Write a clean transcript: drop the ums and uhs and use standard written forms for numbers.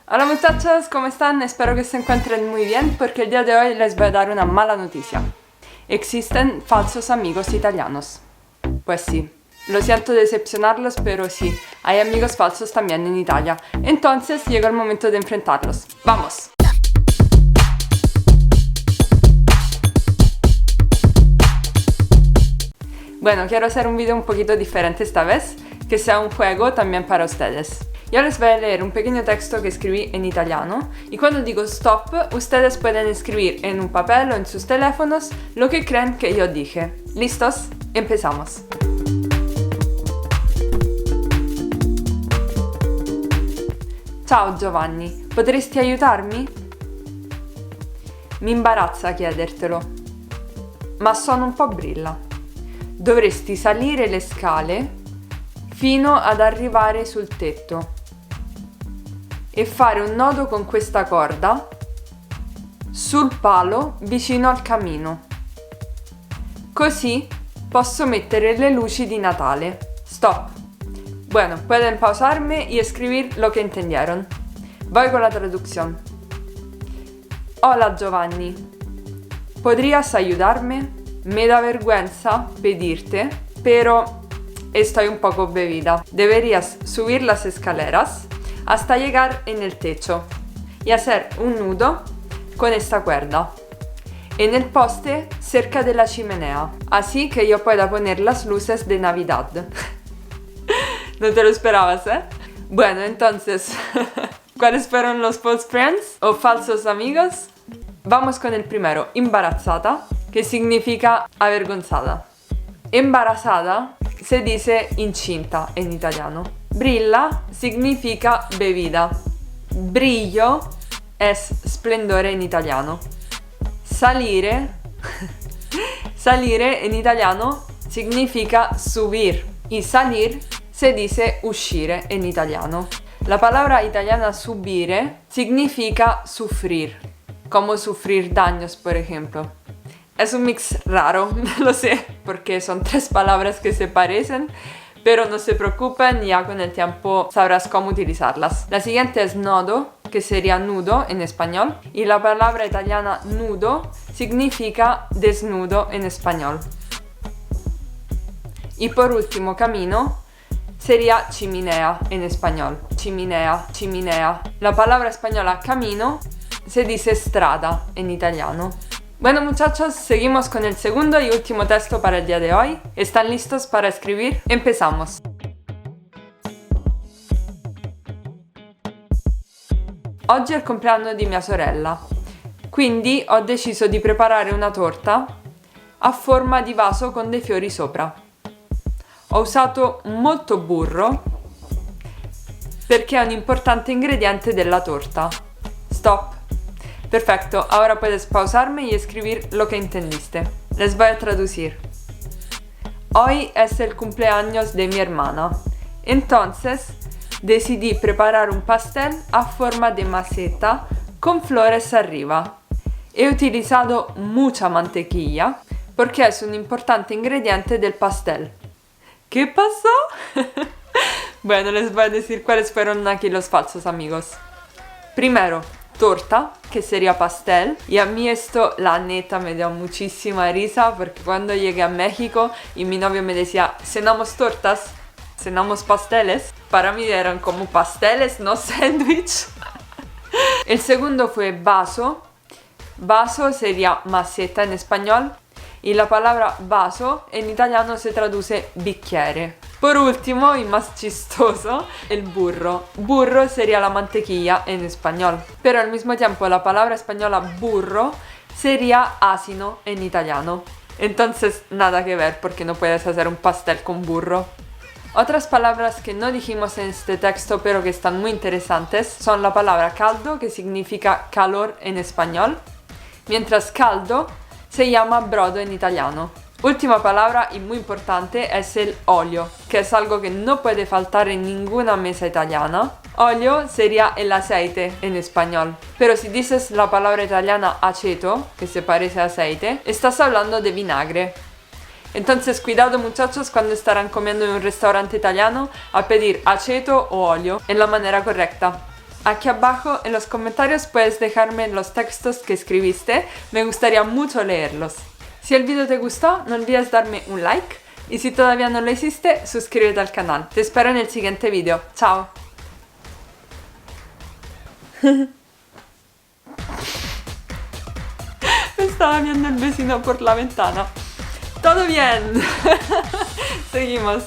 Hola muchachos, ¿cómo están? Espero que se encuentren muy bien porque el día de hoy les voy a dar una mala noticia. Existen falsos amigos italianos. Pues sí, lo siento decepcionarlos, pero sí, hay amigos falsos también en Italia. Entonces llegó el momento de enfrentarlos. ¡Vamos! Bueno, quiero hacer un video un poquito diferente esta vez, que sea un juego también para ustedes. Yo les voy a leer un pequeño texto que escribí en italiano y cuando digo stop, ustedes pueden escribir en un papel o en sus teléfonos lo que creen que yo dije. ¿Listos? Empezamos. Ciao Giovanni, potresti aiutarmi? Mi imbarazza chiedertelo, ma sono un po' brilla. Dovresti salire le scale fino ad arrivare sul tetto e fare un nodo con questa corda sul palo vicino al camino. Così posso mettere le luci di Natale. Stop. Bueno, pueden pausarme y escribir lo que entendieron. Voy con la traducción. Hola Giovanni, ¿podrías ayudarme? Me da vergüenza pedirte, pero estoy un poco bebida. Deberías subir las escaleras hasta llegar en el techo y hacer un nudo con esta cuerda en el poste cerca de la chimenea, así que yo pueda poner las luces de Navidad. No te lo esperabas, ¿eh? Bueno, entonces, ¿cuáles fueron los false friends o falsos amigos? Vamos con el primero, imbarazzata, que significa avergonzada. Embarazada se dice incinta en italiano. Brilla significa bebida. Brillo es splendore en italiano. Salire salire en italiano significa subir y salir se dice uscire en italiano. La palabra italiana subire significa sufrir, como sufrir daños, por ejemplo. Es un mix raro, lo sé, porque son tres palabras que se parecen, pero no se preocupen, ya con el tiempo sabrás cómo utilizarlas. La siguiente es nodo, que sería nudo en español, y la palabra italiana nudo significa desnudo en español. Y por último, camino sería chimenea en español. Chimenea, chimenea. La palabra española camino se dice strada en italiano. Bueno muchachos, seguimos con el segundo y último texto para el día de hoy. ¿Están listos para escribir? Empezamos. Oggi è il compleanno di mia sorella, quindi ho deciso di preparare una torta a forma di vaso con dei fiori sopra. Ho usato molto burro perché è un importante ingrediente della torta. Stop. Perfecto, ahora puedes pausarme y escribir lo que entendiste. Les voy a traducir. Hoy es el cumpleaños de mi hermana. Entonces, decidí preparar un pastel a forma de maceta con flores arriba. He utilizado mucha mantequilla porque es un importante ingrediente del pastel. ¿Qué pasó? Bueno, les voy a decir cuáles fueron aquí los falsos amigos. Primero, torta, que sería pastel, y a mí esto la neta me dio muchísima risa porque cuando llegué a México y mi novio me decía cenamos tortas, cenamos pasteles, para mí eran como pasteles, no sándwich. El segundo fue vaso. Vaso sería maceta en español y la palabra vaso en italiano se traduce bicchiere. Por último, y más chistoso, el burro. Burro sería la mantequilla en español, pero al mismo tiempo la palabra española burro sería asino en italiano. Entonces, nada que ver porque no puedes hacer un pastel con burro. Otras palabras que no dijimos en este texto pero que están muy interesantes son la palabra caldo, que significa calor en español, mientras caldo se llama brodo en italiano. Última palabra y muy importante es el olio, que es algo que no puede faltar en ninguna mesa italiana. Olio sería el aceite en español, pero si dices la palabra italiana aceto, que se parece a aceite, estás hablando de vinagre. Entonces cuidado muchachos cuando estarán comiendo en un restaurante italiano a pedir aceto o olio en la manera correcta. aquí abajo en los comentarios puedes dejarme los textos que escribiste, me gustaría mucho leerlos. Si el video te gustó, no olvides darme un like y si todavía no lo hiciste, suscríbete al canal. Te espero en el siguiente video. Chao. Me estaba viendo el vecino por la ventana. Todo bien. Seguimos.